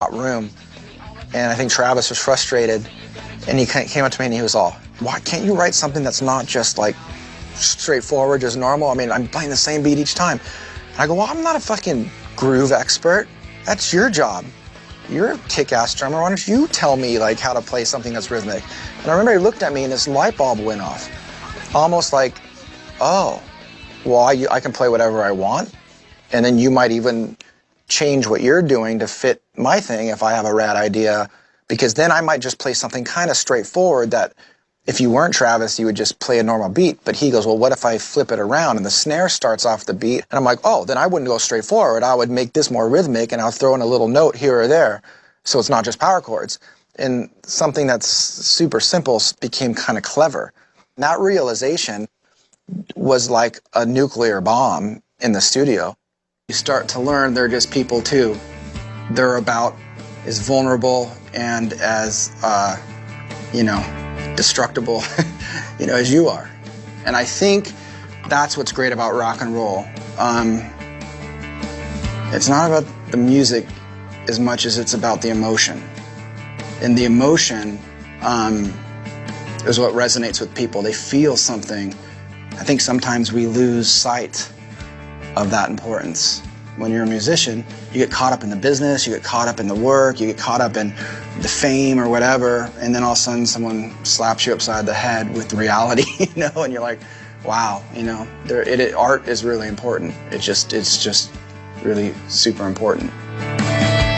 room, and I think Travis was frustrated, and he came up to me and he was all, why can't you write something that's not just like straightforward, just normal? I mean, I'm playing the same beat each time. And I go, well, I'm not a fucking groove expert. That's your job. You're a kick-ass drummer. Why don't you tell me like how to play something that's rhythmic? And I remember he looked at me and this light bulb went off. Almost like, oh, well, I can play whatever I want. And then you might even change what you're doing to fit my thing if I have a rad idea, because then I might just play something kind of straightforward that if you weren't Travis, you would just play a normal beat. But he goes, well, what if I flip it around and the snare starts off the beat? And I'm like, oh, then I wouldn't go straightforward. I would make this more rhythmic and I'll throw in a little note here or there. So it's not just power chords. And something that's super simple became kind of clever. And that realization was like a nuclear bomb in the studio. You start to learn they're just people too. They're about as vulnerable and as, destructible, as you are. And I think that's what's great about rock and roll. It's not about the music as much as it's about the emotion. And the emotion is what resonates with people. They feel something. I think sometimes we lose sight of that importance. When you're a musician, you get caught up in the business, you get caught up in the work, you get caught up in the fame or whatever, and then all of a sudden someone slaps you upside the head with reality, and you're like, wow, art is really important. It's just really super important.